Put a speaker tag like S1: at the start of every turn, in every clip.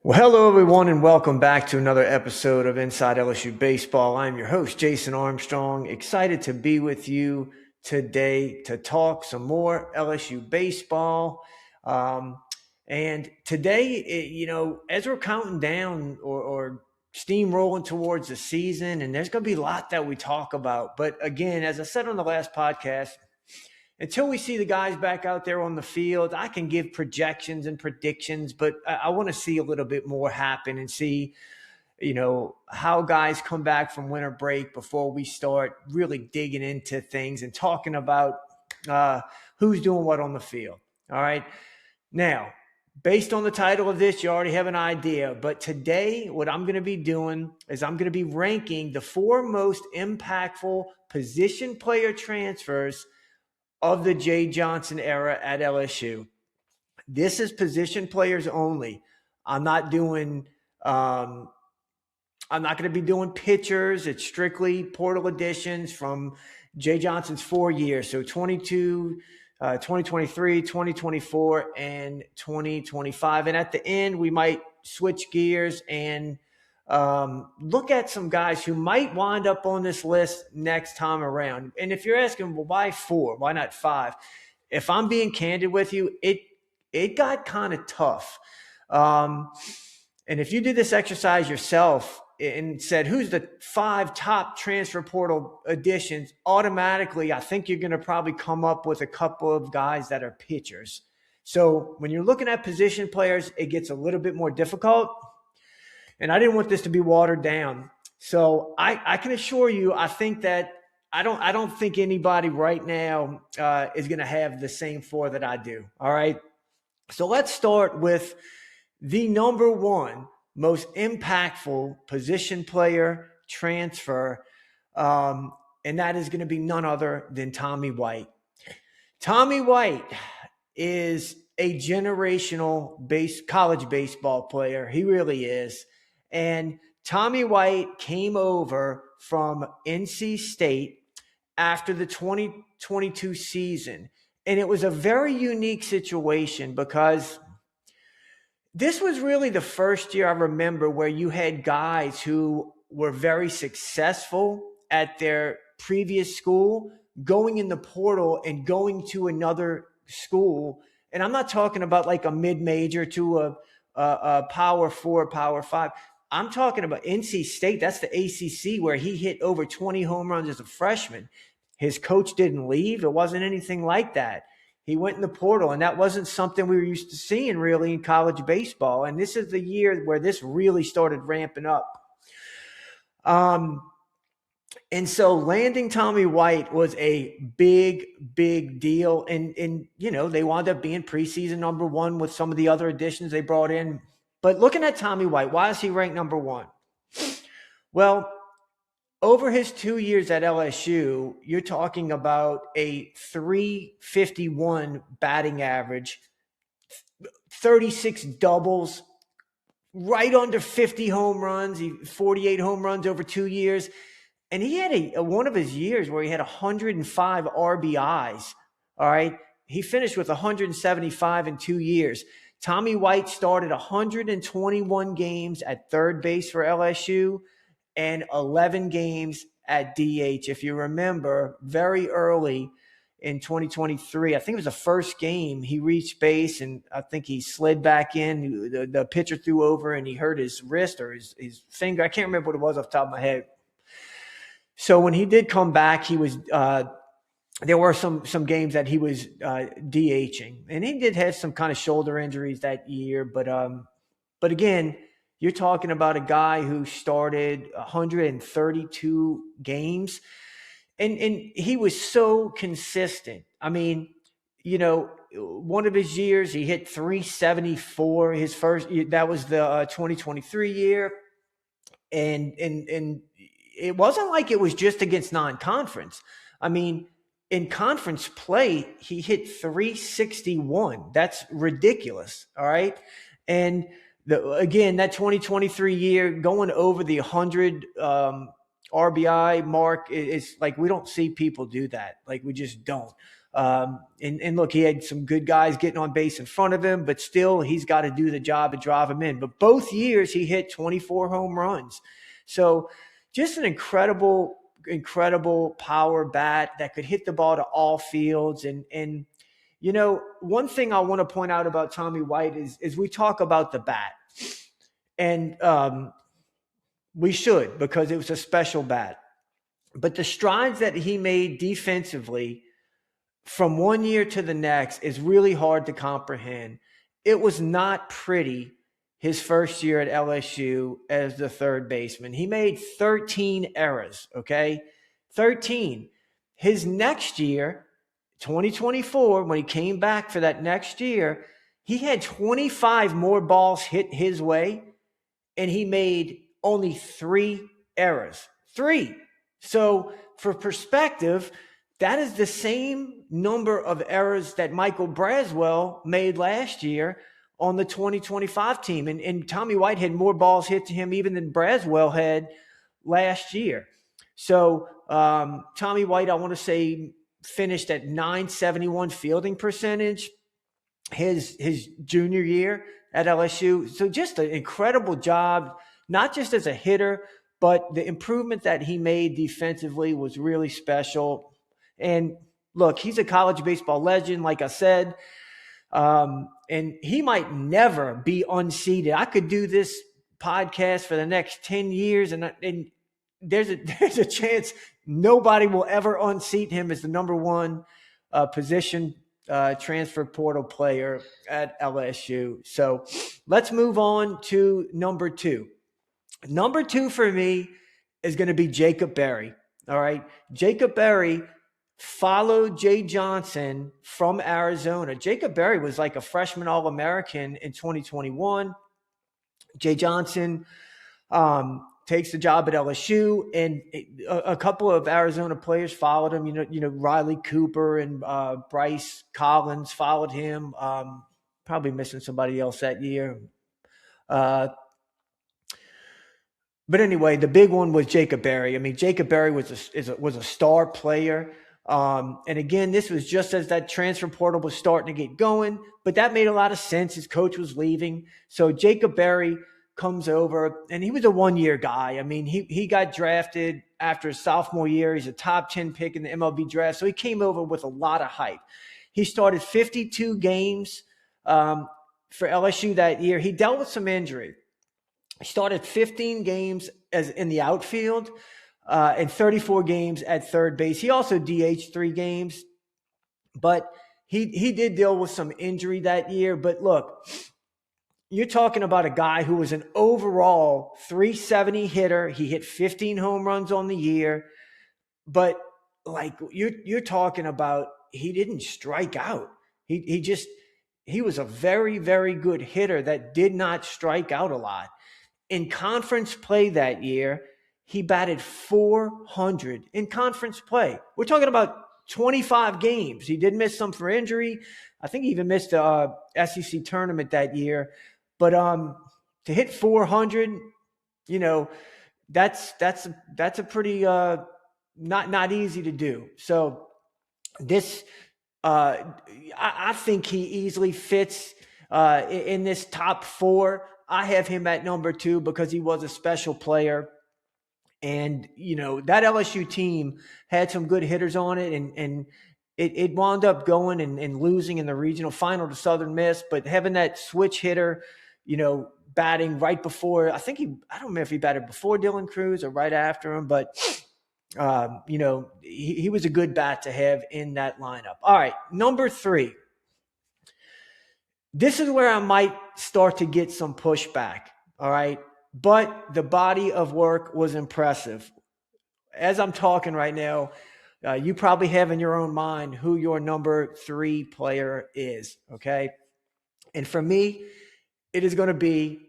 S1: Well, hello, everyone, and welcome back to another episode of Inside LSU Baseball. I'm your host, Jason Armstrong. Excited to be with you today to talk some more LSU baseball. And today, as we're counting down or steamrolling towards the season, and there's going to be a lot that we talk about. But again, as I said on the last podcast, until we see the guys back out there on the field, I can give projections and predictions, but I want to see a little bit more happen and see, how guys come back from winter break before we start really digging into things and talking about who's doing what on the field. All right. Now, based on the title of this, you already have an idea. But today, what I'm going to be doing is I'm going to be ranking the four most impactful position player transfers of the Jay Johnson era at LSU. This is position players only. I'm not going to be doing pitchers. It's strictly portal additions from Jay Johnson's 4 years. So 2023, 2024, and 2025. And at the end, we might switch gears and look at some guys who might wind up on this list next time around. And if you're asking, well, why four? Why not five? If I'm being candid with you, it got kind of tough. And if you did this exercise yourself and said, who's the five top transfer portal additions, automatically, I think you're going to probably come up with a couple of guys that are pitchers. So when you're looking at position players, it gets a little bit more difficult. And I didn't want this to be watered down. So I can assure you, I think that I don't think anybody right now is going to have the same four that I do. All right. So let's start with the number one most impactful position player transfer. And that is going to be none other than Tommy White. Tommy White is a generational college baseball player. He really is. And Tommy White came over from NC State after the 2022 season. And it was a very unique situation because this was really the first year I remember where you had guys who were very successful at their previous school going in the portal and going to another school. And I'm not talking about like a mid-major to a Power 4, Power 5. I'm talking about NC State. That's the ACC where he hit over 20 home runs as a freshman. His coach didn't leave. It wasn't anything like that. He went in the portal, and that wasn't something we were used to seeing really in college baseball. And this is the year where this really started ramping up. And so landing Tommy White was a big, big deal. And they wound up being preseason number one with some of the other additions they brought in. But looking at Tommy White, why is he ranked number one? Well, over his 2 years at LSU, you're talking about a .351 batting average, 36 doubles, right under 50 home runs, 48 home runs over 2 years. And he had one of his years where he had 105 RBIs, all right? He finished with 175 in 2 years. Tommy White started 121 games at third base for LSU and 11 games at DH. If you remember, very early in 2023, I think it was the first game, he reached base and I think he slid back in. The pitcher threw over and he hurt his wrist or his finger. I can't remember what it was off the top of my head. So when he did come back, he was there were some games that he was DHing, and he did have some kind of shoulder injuries that year. But again, you're talking about a guy who started 132 games, and he was so consistent. I mean, one of his years he hit 374. His first, that was the 2023 year, and it wasn't like it was just against non-conference. I mean, in conference play, he hit 361. That's ridiculous. All right. And again, that 2023 year going over the 100 RBI mark is like, we don't see people do that. Like, we just don't. And look, he had some good guys getting on base in front of him, but still he's got to do the job and drive him in. But both years he hit 24 home runs. So just an incredible power bat that could hit the ball to all fields. And one thing I want to point out about Tommy White is we talk about the bat. And we should, because it was a special bat. But the strides that he made defensively from one year to the next is really hard to comprehend. It was not pretty his first year at LSU as the third baseman. He made 13 errors, okay? 13. His next year, 2024, when he came back for that next year, he had 25 more balls hit his way, and he made only 3 errors. 3. So for perspective, that is the same number of errors that Michael Braswell made last year on the 2025 team. And Tommy White had more balls hit to him even than Braswell had last year. So Tommy White, I want to say, finished at .971 fielding percentage his junior year at LSU. So just an incredible job, not just as a hitter, but the improvement that he made defensively was really special. And look, he's a college baseball legend, like I said, and he might never be unseated. I could do this podcast for the next 10 years, and there's a chance nobody will ever unseat him as the number one position transfer portal player at LSU. So let's move on to number 2. Number 2 for me is going to be Jacob Berry. All right. Jacob Berry followed Jay Johnson from Arizona. Jacob Berry was like a freshman All-American in 2021. Jay Johnson takes the job at LSU, and a couple of Arizona players followed him. You know, Riley Cooper and Bryce Collins followed him. Probably missing somebody else that year. But anyway, the big one was Jacob Berry. I mean, Jacob Berry was a star player. And again, this was just as that transfer portal was starting to get going, but that made a lot of sense. His coach was leaving. So Jacob Berry comes over, and he was a one-year guy. I mean, he got drafted after his sophomore year. He's a top 10 pick in the MLB draft. So he came over with a lot of hype. He started 52 games for LSU that year. He dealt with some injury. He started 15 games as in the outfield and 34 games at third base. He also DH'd 3 games, but he did deal with some injury that year. But look, you're talking about a guy who was an overall 370 hitter. He hit 15 home runs on the year, but like you're talking about, he didn't strike out. He was a very, very good hitter that did not strike out a lot. In conference play that year, he batted 400 in conference play. We're talking about 25 games. He did miss some for injury. I think he even missed the SEC tournament that year. But to hit 400, that's a pretty not easy to do. So this, I think he easily fits in this top 4. I have him at number 2 because he was a special player. And, that LSU team had some good hitters on it, and it wound up going and losing in the regional final to Southern Miss. But having that switch hitter, batting right before, I don't remember if he batted before Dylan Cruz or right after him, but, he was a good bat to have in that lineup. All right, number 3. This is where I might start to get some pushback, all right? But the body of work was impressive. As I'm talking right now, you probably have in your own mind who your number 3 player is, okay? And for me, it is going to be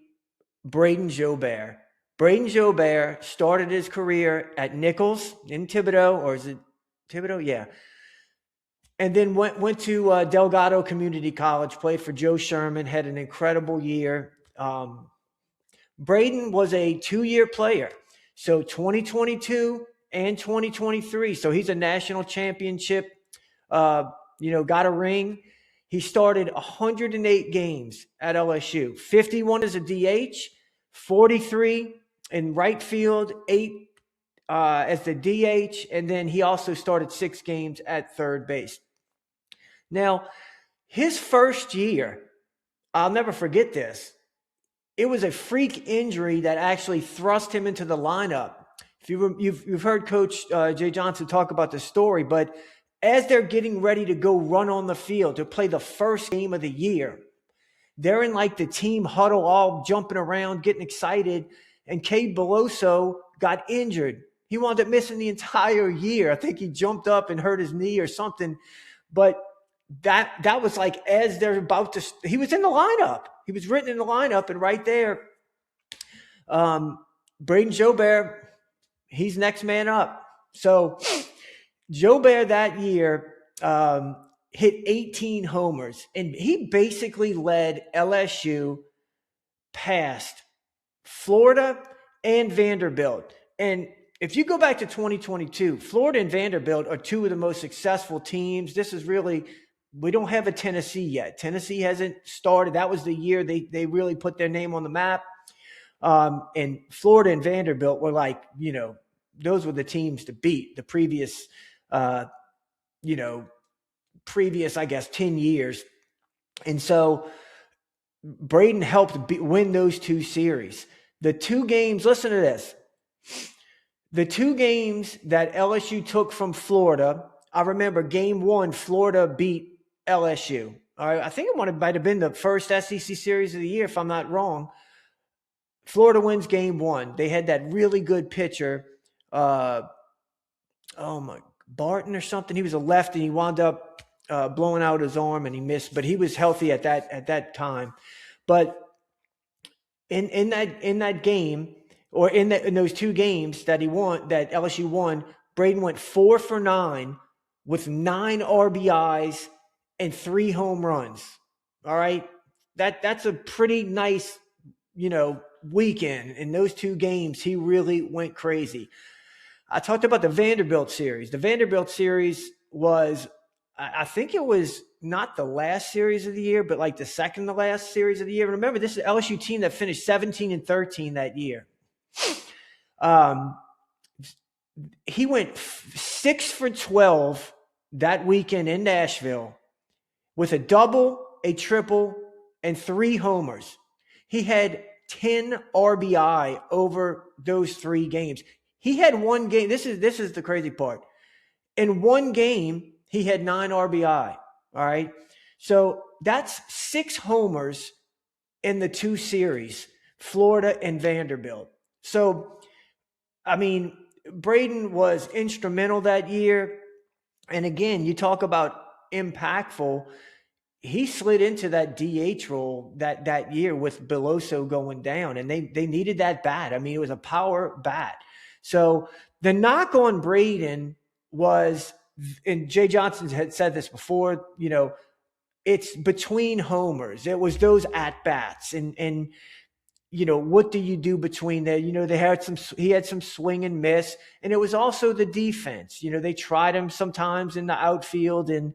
S1: Braden Jobert. Braden Jobert started his career at Nichols in Thibodaux, or is it Thibodaux? Yeah. And then went to Delgado Community College, played for Joe Sherman, had an incredible year. Braden was a 2-year player, so 2022 and 2023. So he's a national championship got a ring. He started 108 games at LSU, 51 as a DH, 43 in right field, 8 as the DH, and then he also started 6 games at third base. Now, his first year, I'll never forget this. It was a freak injury that actually thrust him into the lineup. If you've heard Coach Jay Johnson talk about the story, but as they're getting ready to go run on the field to play the first game of the year, they're in like the team huddle, all jumping around, getting excited, and Cade Beloso got injured. He wound up missing the entire year. I think he jumped up and hurt his knee or something, but that was like as they're about to – he was in the lineup. He was written in the lineup, and right there, Braden Jobert, he's next man up. So Jobert that year hit 18 homers, and he basically led LSU past Florida and Vanderbilt. And if you go back to 2022, Florida and Vanderbilt are two of the most successful teams. This is really – we don't have a Tennessee yet. Tennessee hasn't started. That was the year they really put their name on the map. And Florida and Vanderbilt were like, those were the teams to beat the previous, I guess, 10 years. And so Braden helped win those 2 series. The 2 games, listen to this. The 2 games that LSU took from Florida, I remember game 1, Florida beat LSU. All right, I think it might have been the first SEC series of the year, if I'm not wrong. Florida wins game 1. They had that really good pitcher, Barton or something. He was a lefty. He wound up blowing out his arm and he missed, but he was healthy at that time. But in that game, or in those 2 games that LSU won, Braden went 4 for 9 with 9 RBIs and 3 home runs. All right. That's a pretty nice, weekend. In those 2 games, he really went crazy. I talked about the Vanderbilt series. The Vanderbilt series was, I think it was not the last series of the year, but like the second to last series of the year. Remember, this is an LSU team that finished 17-13 that year. He went 6 for 12 that weekend in Nashville with a double, a triple, and 3 homers. He had 10 RBI over those 3 games. He had 1 game. This is the crazy part. In 1 game, he had 9 RBI. All right. So that's 6 homers in the 2 series, Florida and Vanderbilt. So, I mean, Braden was instrumental that year. And again, you talk about impactful. He slid into that DH role that year with Beloso going down, and they needed that bat. I mean, it was a power bat. So the knock on Braden was, and Jay Johnson had said this before, it's between homers. It was those at-bats. And what do you do between there? He had some swing and miss, and it was also the defense. They tried him sometimes in the outfield, and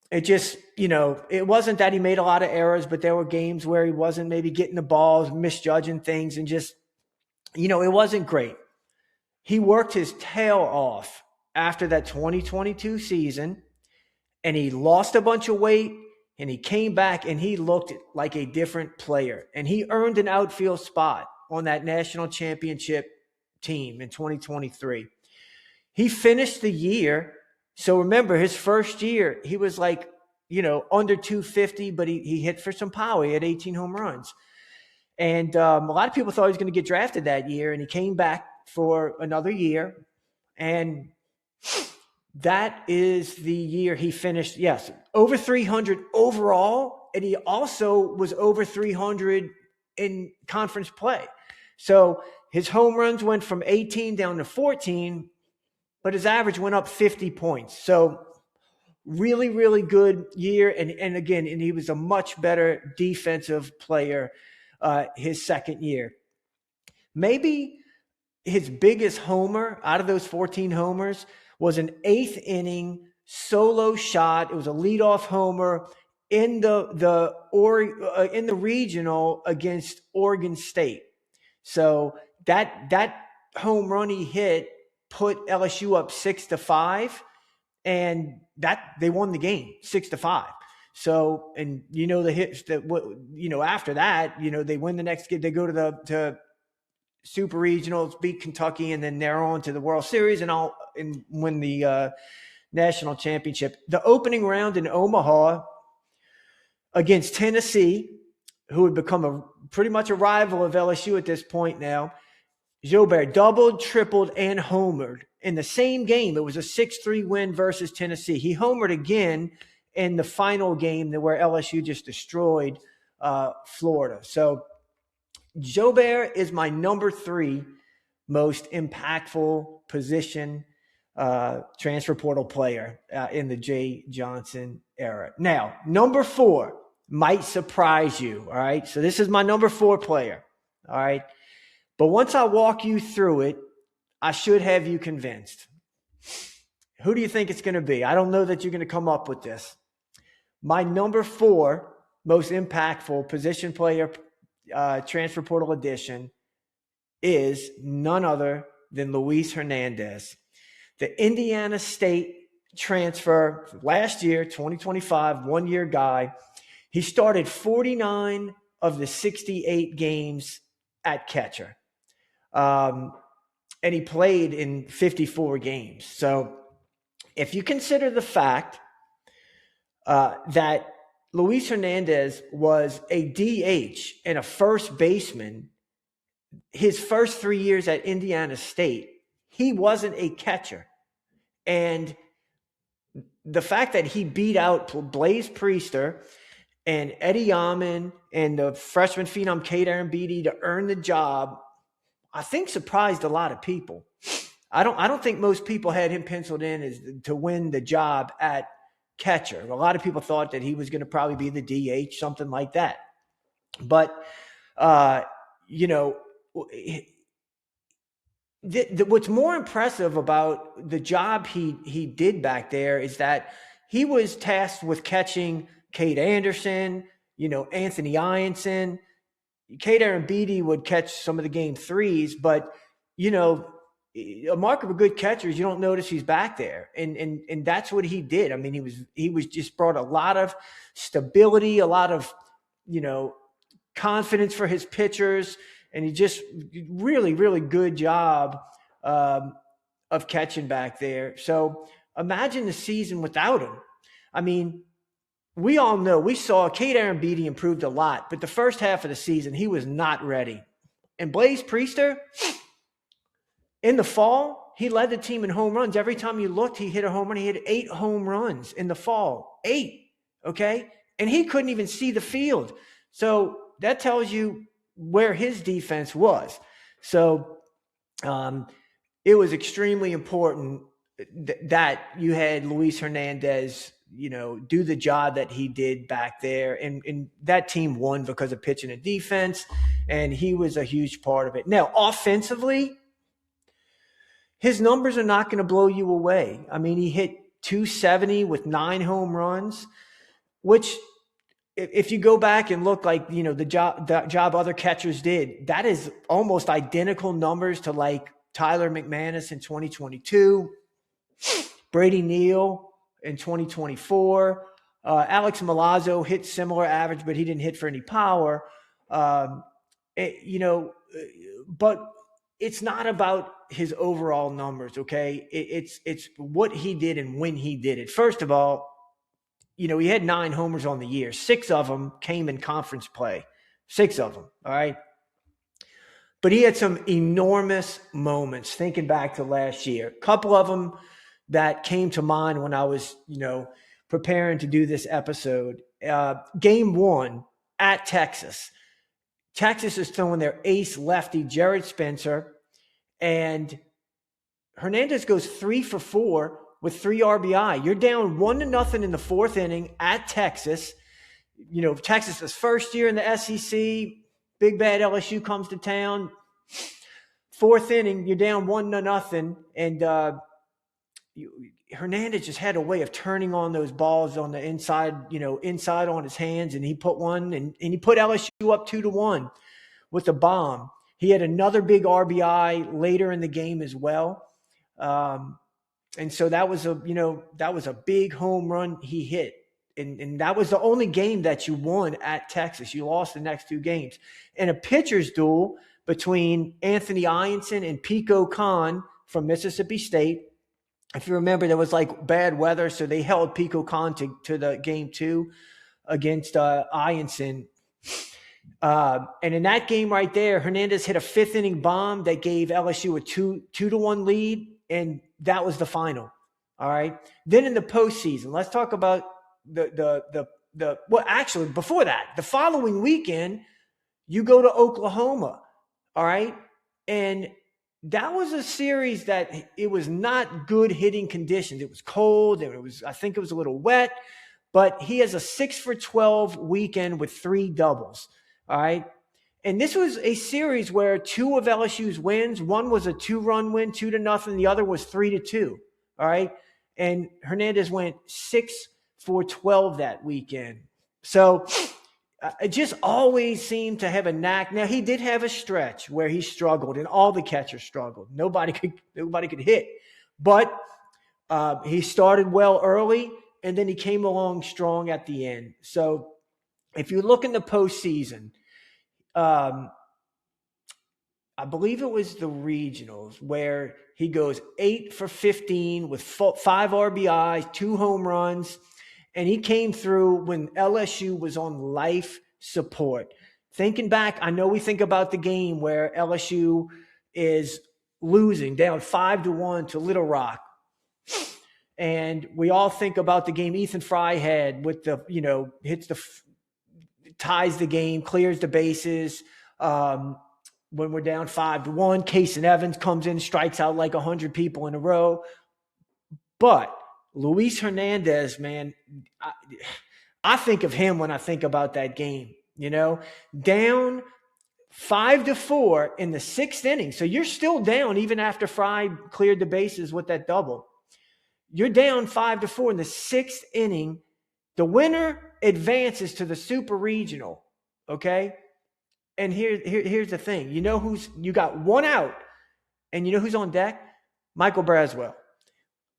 S1: it just, it wasn't that he made a lot of errors, but there were games where he wasn't maybe getting the balls, misjudging things, and just, it wasn't great. He worked his tail off after that 2022 season, and he lost a bunch of weight, and he came back, and he looked like a different player, and he earned an outfield spot on that national championship team in 2023. He finished the year. So remember, his first year, he was like, under 250, but he hit for some power. He had 18 home runs. And a lot of people thought he was going to get drafted that year, and he came back for another year. And that is the year he finished, yes, over 300 overall, and he also was over 300 in conference play. So his home runs went from 18 down to 14, but his average went up 50 points. So really, really good year. And again, he was a much better defensive player his second year. Maybe his biggest homer out of those 14 homers was an 8th inning solo shot. It was a leadoff homer in the regional against Oregon State. So that home run he hit put LSU up 6-5, and that they won the game 6-5. So, and the hits that after that, they win the next game. They go to Super Regionals, beat Kentucky, and then they're on to the World Series and win the national championship. The opening round in Omaha against Tennessee, who had become pretty much a rival of LSU at this point now, Jobert doubled, tripled, and homered in the same game. It was a 6-3 win versus Tennessee. He homered again in the final game where LSU just destroyed Florida. So Jobert is my number 3 most impactful position transfer portal player in the Jay Johnson era. Now, number 4 might surprise you, all right? So this is my number 4 player, all right? But once I walk you through it, I should have you convinced. Who do you think it's going to be? I don't know that you're going to come up with this. My number 4 most impactful position player transfer portal addition is none other than Luis Hernandez. The Indiana State transfer last year, 2025, one-year guy. He started 49 of the 68 games at catcher. And he played in 54 games. So if you consider the fact that Luis Hernandez was a DH and a first baseman his first 3 years at Indiana State, he wasn't a catcher. And the fact that he beat out Blaze Priester and Eddie Yaman and the freshman phenom Kate Arambidi to earn the job, I think surprised a lot of people. I don't think most people had him penciled in as to win the job at catcher. A lot of people thought that he was going to probably be the DH, something like that. But, what's more impressive about the job he did back there is that he was tasked with catching Kate Anderson, Anthony Ianson. Kate Arambidi would catch some of the game threes, but, a mark of a good catcher is you don't notice he's back there. And that's what he did. I mean, he was just brought a lot of stability, a lot of, confidence for his pitchers. And he just really, really good job of catching back there. So imagine the season without him. I mean, we all know, we saw Kate Arambidi improved a lot, but the first half of the season, he was not ready. And Blaze Priester, in the fall, he led the team in home runs. Every time you looked, he hit a home run. He had 8 home runs in the fall. 8, okay? And he couldn't even see the field. So that tells you where his defense was. So it was extremely important that you had Luis Hernandez, do the job that he did back there. And that team won because of pitching and defense, and he was a huge part of it. Now, offensively, his numbers are not going to blow you away. I mean, he hit 270 with 9 home runs, which if you go back and look like, the job other catchers did, that is almost identical numbers to like Tyler McManus in 2022, Brady Neal in 2024. Alex Milazzo hit similar average, but he didn't hit for any power. But it's not about his overall numbers, okay? It's what he did and when he did it. First of all, he had 9 homers on the year. 6 of them came in conference play. 6 of them, all right? But he had some enormous moments thinking back to last year. A couple of them that came to mind when I was, preparing to do this episode. Game 1 at Texas. Texas is throwing their ace lefty, Jared Spencer, and Hernandez goes 3 for 4 with 3 RBI. You're down 1-0 in the 4th inning at Texas. Texas's first year in the SEC. Big bad LSU comes to town. 4th inning, you're down 1-0, and Hernandez just had a way of turning on those balls on the inside, inside on his hands, and he put one, and he put LSU up 2-1 with a bomb. He had another big RBI later in the game as well. And so that was a big home run he hit. And that was the only game that you won at Texas. You lost the next 2 games. In a pitcher's duel between Anthony Ianson and Pico Khan from Mississippi State. If you remember, there was like bad weather, so they held Pico Khan to the game 2 against Ianson. And in that game right there, Hernandez hit a 5th inning bomb that gave LSU a 2-1 lead, and that was the final. All right. Then in the postseason, let's talk about actually before that, the following weekend, you go to Oklahoma. All right. And that was a series that it was not good hitting conditions. It was cold. I think it was a little wet, but he has a 6-for-12 weekend with 3 doubles. All right. And this was a series where 2 of LSU's wins, one was a 2-run win, 2-0. The other was 3-2. All right. And Hernandez went 6-for-12 that weekend. So it just always seemed to have a knack. Now, he did have a stretch where he struggled, and all the catchers struggled. Nobody could hit. But he started well early, and then he came along strong at the end. So if you look in the postseason, I believe it was the regionals where he goes 8-for-15 with 5 RBIs, 2 home runs. And he came through when LSU was on life support. Thinking back, I know we think about the game where LSU is losing down 5-1 to Little Rock. And we all think about the game Ethan Fry had with ties the game, clears the bases. When we're down 5-1, Casey Evans comes in, strikes out like 100 people in a row. But Luis Hernandez, man, I think of him when I think about that game, down 5-4 in the 6th inning. So you're still down even after Fry cleared the bases with that double. You're down 5-4 in the 6th inning. The winner advances to the Super Regional, okay? And here's the thing. You got 1 out, and you know who's on deck? Michael Braswell.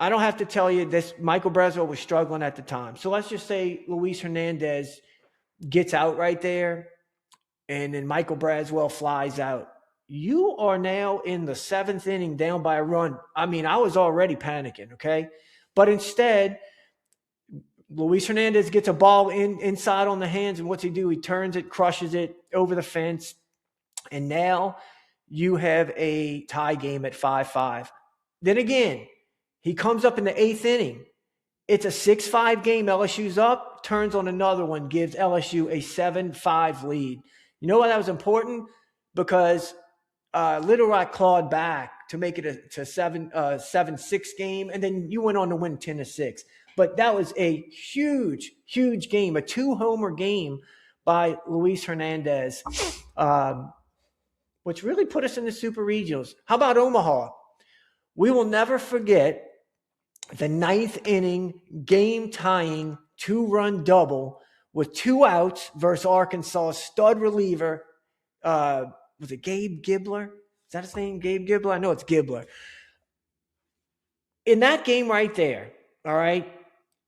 S1: I don't have to tell you this. Michael Braswell was struggling at the time. So let's just say Luis Hernandez gets out right there, and then Michael Braswell flies out. You are now in the 7th inning down by a run. I mean, I was already panicking, okay? But instead, Luis Hernandez gets a ball inside on the hands, and what's he do? He turns it, crushes it over the fence, and now you have a tie game at 5-5. Then again, he comes up in the 8th inning. It's a 6-5 game. LSU's up, turns on another one, gives LSU a 7-5 lead. You know why that was important? Because Little Rock clawed back to make it a 7-6 game, and then you went on to win 10-6. But that was a huge, huge game, a 2-homer game by Luis Hernandez, which really put us in the Super Regionals. How about Omaha? We will never forget the 9th inning game-tying 2-run double with 2 outs versus Arkansas stud reliever. Was it Gabe Gibbler? Is that his name, Gabe Gibbler? I know it's Gibbler. In that game right there, all right,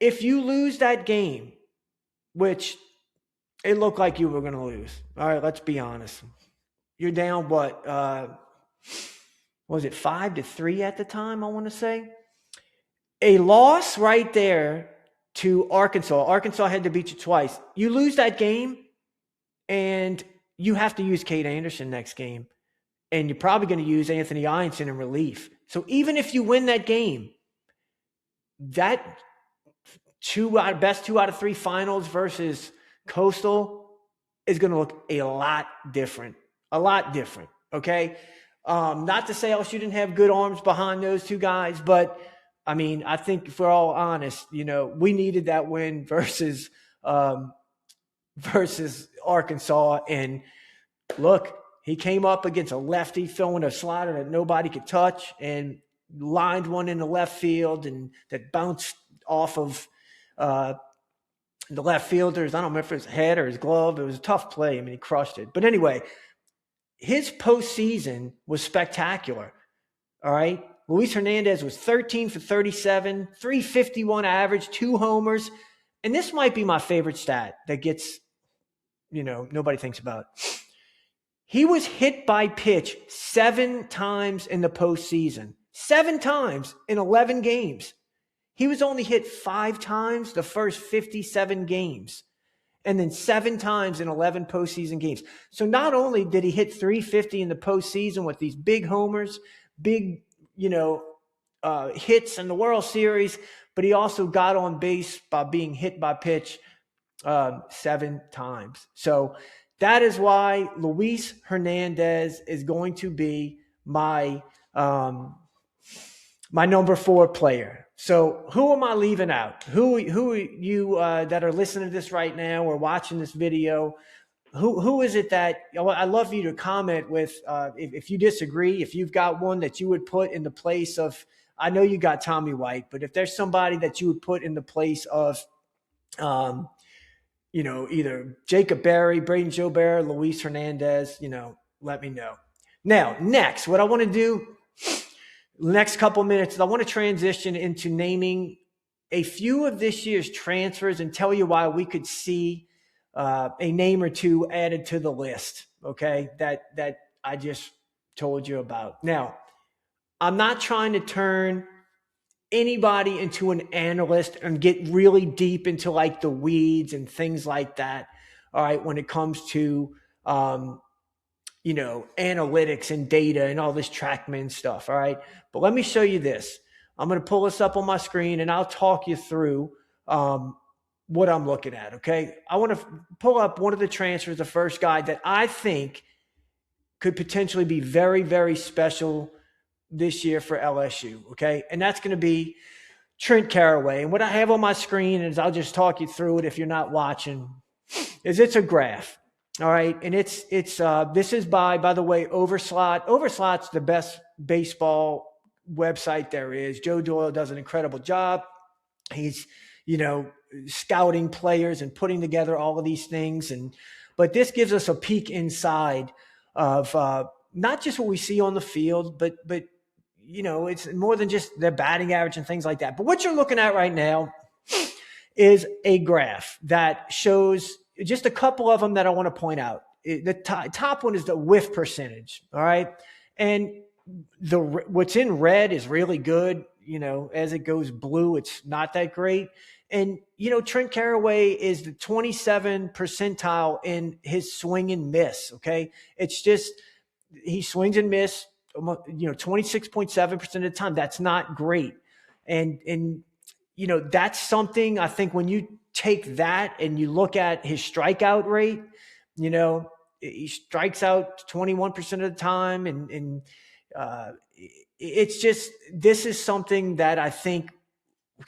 S1: if you lose that game, which it looked like you were going to lose, all right, let's be honest. You're down, what, was it 5-3 at the time, I want to say? A loss right there to Arkansas. Arkansas had to beat you twice. You lose that game, and you have to use Cade Anderson next game. And you're probably going to use Anthony Ianson in relief. So even if you win that game, that best 2 out of 3 finals versus Coastal is going to look a lot different. A lot different, okay? Not to say LSU didn't have good arms behind those 2 guys, but I mean, I think if we're all honest, we needed that win versus Arkansas. And look, he came up against a lefty throwing a slider that nobody could touch, and lined one in the left field and that bounced off of the left fielder's, I don't remember if it was head or his glove. It was a tough play. I mean, he crushed it. But anyway, his postseason was spectacular. All right. Luis Hernandez was 13 for 37, 351 average, 2 homers. And this might be my favorite stat that gets, nobody thinks about. He was hit by pitch 7 times in the postseason, 7 times in 11 games. He was only hit 5 times the first 57 games, and then 7 times in 11 postseason games. So not only did he hit 350 in the postseason with these big homers, big, hits in the World Series, but he also got on base by being hit by pitch 7 times. So that is why Luis Hernandez is going to be my my number 4 player. So who am I leaving out? Who you that are listening to this right now or watching this video? Who is it that I'd love for you to comment with if you disagree, if you've got one that you would put in the place of, I know you got Tommy White, but if there's somebody that you would put in the place of, either Jacob Berry, Braden Jobert, Luis Hernandez, let me know. Now, next, what I want to do, next couple minutes, I want to transition into naming a few of this year's transfers and tell you why we could see a name or two added to the list, okay, that I just told you about. Now, I'm not trying to turn anybody into an analyst and get really deep into like the weeds and things like that, all right, when it comes to, analytics and data and all this TrackMan stuff, all right? But let me show you this. I'm going to pull this up on my screen and I'll talk you through what I'm looking at, okay? I want to pull up one of the transfers, the first guy that I think could potentially be very, very special this year for LSU, okay? And that's going to be Trent Caraway. And what I have on my screen is, I'll just talk you through it if you're not watching, is it's a graph, all right? And it's this is by the way, Overslot. Overslot's the best baseball website there is. Joe Doyle does an incredible job. He's, scouting players and putting together all of these things. But this gives us a peek inside of not just what we see on the field, but it's more than just their batting average and things like that. But what you're looking at right now is a graph that shows just a couple of them that I want to point out. The top one is the whiff percentage, all right? And what's in red is really good. As it goes blue, it's not that great. And, Trent Caraway is the 27 percentile in his swing and miss, okay? It's just he swings and miss, 26.7% of the time. That's not great. And that's something I think when you take that and you look at his strikeout rate, he strikes out 21% of the time. And it's just, this is something that I think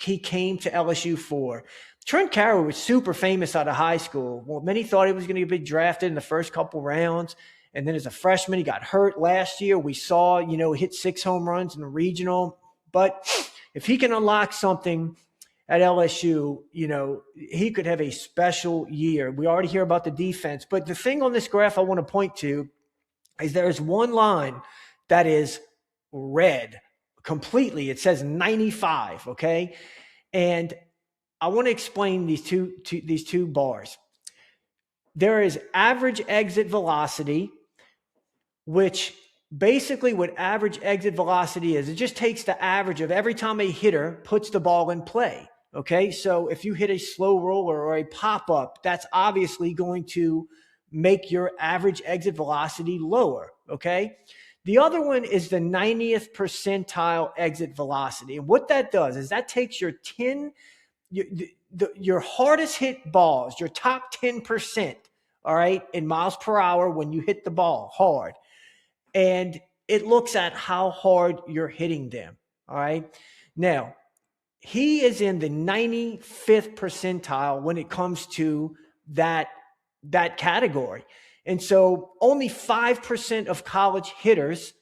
S1: he came to LSU for. Trent Caraway was super famous out of high school. Well, many thought he was going to be drafted in the first couple rounds. And then as a freshman, he got hurt last year. We saw, hit 6 home runs in the regional. But if he can unlock something at LSU, he could have a special year. We already hear about the defense. But the thing on this graph I want to point to is there's one line that is red completely. It says 95, okay? And I want to explain these two bars. There is average exit velocity, which basically what average exit velocity is, it just takes the average of every time a hitter puts the ball in play, okay? So if you hit a slow roller or a pop-up, that's obviously going to make your average exit velocity lower, okay? The other one is the 90th percentile exit velocity. And what that does is that takes your your hardest hit balls, your top 10%, all right, in miles per hour when you hit the ball hard. And it looks at how hard you're hitting them, all right? Now, he is in the 95th percentile when it comes to that category. And so only 5% of college hitters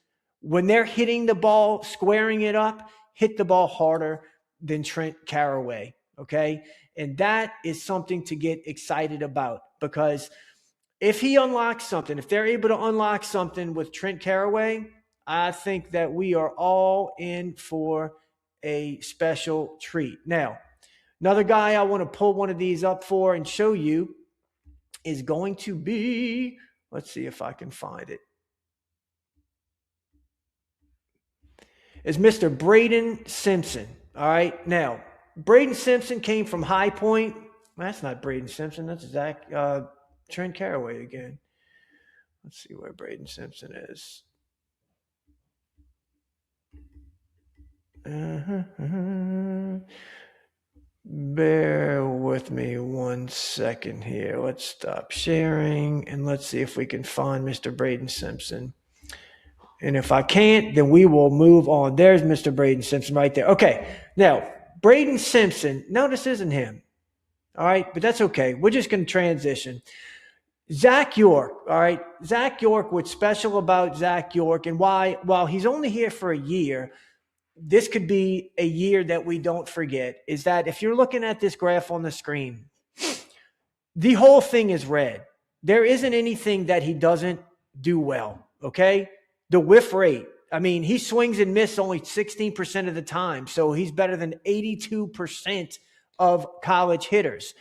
S1: when they're hitting the ball, squaring it up, hit the ball harder than Trent Caraway, okay? And that is something to get excited about, because if he unlocks something, if they're able to unlock something with Trent Caraway, I think that we are all in for a special treat. Now, another guy I want to pull one of these up for and show you is going to be, let's see if I can find it, is Mr. Braden Simpson. All right. Now, Braden Simpson came from High Point. That's not Braden Simpson. That's Trent Caraway again. Let's see where Braden Simpson is. Bear with me 1 second here. Let's stop sharing and let's see if we can find Mr. Braden Simpson. And if I can't, then we will move on. There's Mr. Braden Simpson right there. Okay. Now, Braden Simpson, no, this isn't him. All right. But that's okay. We're just going to transition. Zach York. All right. Zach York, what's special about Zach York and why, while he's only here for a year, this could be a year that we don't forget, is that if you're looking at this graph on the screen, the whole thing is red. There isn't anything that he doesn't do well. Okay. The whiff rate, I mean, he swings and misses only 16% of the time. So he's better than 82% of college hitters.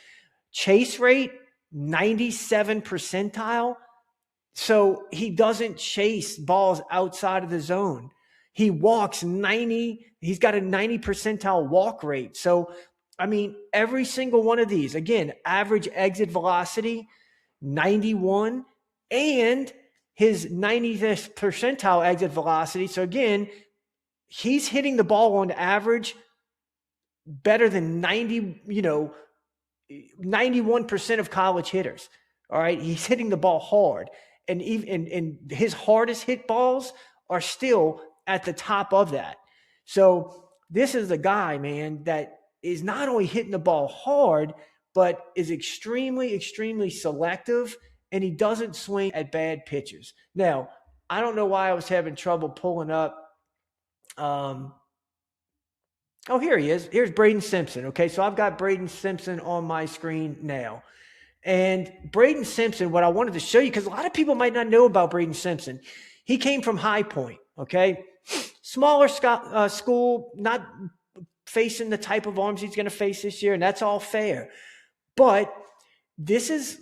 S1: Chase rate, 97 percentile. So he doesn't chase balls outside of the zone. He walks 90. He's got a 90 percentile walk rate. So, I mean, every single one of these, again, average exit velocity, 91, and his 90th percentile exit velocity. So again, he's hitting the ball on average better than 91% of college hitters. All right. He's hitting the ball hard. And even and his hardest hit balls are still at the top of that. So this is a guy, man, that is not only hitting the ball hard, but is extremely, extremely selective. And he doesn't swing at bad pitches. Now, I don't know why I was having trouble pulling up. Oh, here he is. Here's Braden Simpson. Okay, so I've got Braden Simpson on my screen now. And Braden Simpson, what I wanted to show you, because a lot of people might not know about Braden Simpson. He came from High Point, okay? Smaller school, not facing the type of arms he's going to face this year, and that's all fair. But this is,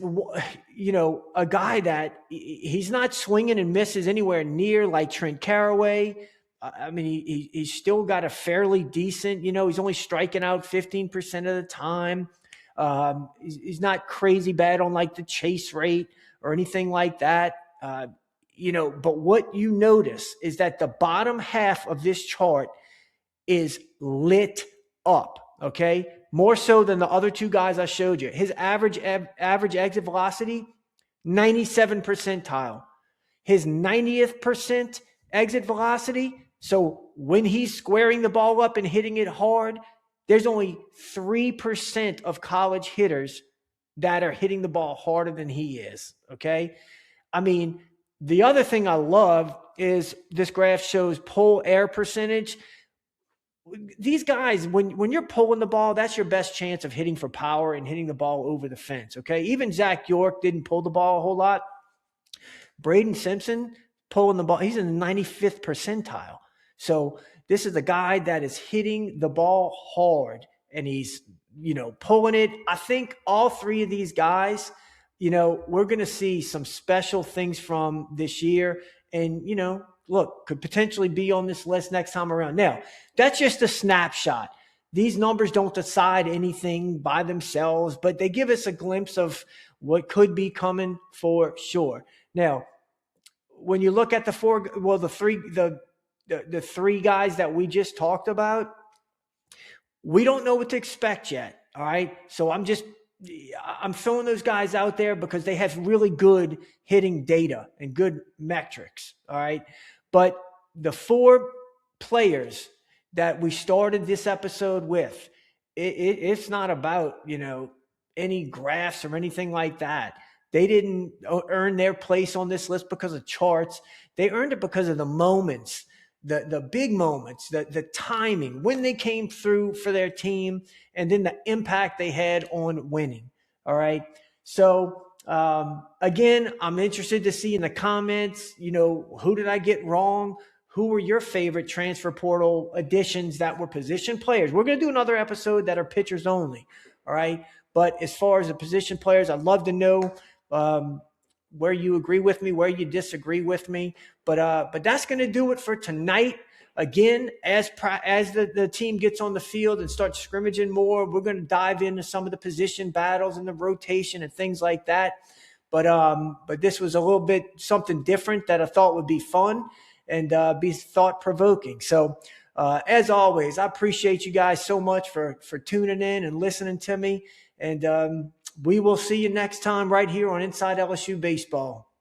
S1: a guy that he's not swinging and misses anywhere near like Trent Caraway. I mean, he's still got a fairly decent, he's only striking out 15% of the time. He's not crazy bad on like the chase rate or anything like that. But what you notice is that the bottom half of this chart is lit up. Okay. More so than the other two guys I showed you. His average exit velocity, 97 percentile. His 90th percent exit velocity. So when he's squaring the ball up and hitting it hard, there's only 3% of college hitters that are hitting the ball harder than he is. Okay. I mean, the other thing I love is this graph shows pull air percentage. These guys, when you're pulling the ball, that's your best chance of hitting for power and hitting the ball over the fence, okay? Even Zach York didn't pull the ball a whole lot. Braden Simpson pulling the ball, he's in the 95th percentile. So this is a guy that is hitting the ball hard, and he's, pulling it. I think all three of these guys, we're going to see some special things from this year. And, look, could potentially be on this list next time around. Now, that's just a snapshot. These numbers don't decide anything by themselves, but they give us a glimpse of what could be coming for sure. Now, when you look at the three guys that we just talked about, we don't know what to expect yet. All right. So I'm throwing those guys out there because they have really good hitting data and good metrics. All right. But the four players that we started this episode with, it's not about, any graphs or anything like that. They didn't earn their place on this list because of charts. They earned it because of the moments the big moments, the timing, when they came through for their team, and then the impact they had on winning. All right. So again, I'm interested to see in the comments, who did I get wrong? Who were your favorite transfer portal additions that were position players? We're going to do another episode that are pitchers only. All right. But as far as the position players, I'd love to know where you agree with me, where you disagree with me. But that's going to do it for tonight. Again, as the team gets on the field and starts scrimmaging more, we're going to dive into some of the position battles and the rotation and things like that. But this was a little bit something different that I thought would be fun and be thought-provoking. So as always, I appreciate you guys so much for tuning in and listening to me. And we will see you next time right here on Inside LSU Baseball.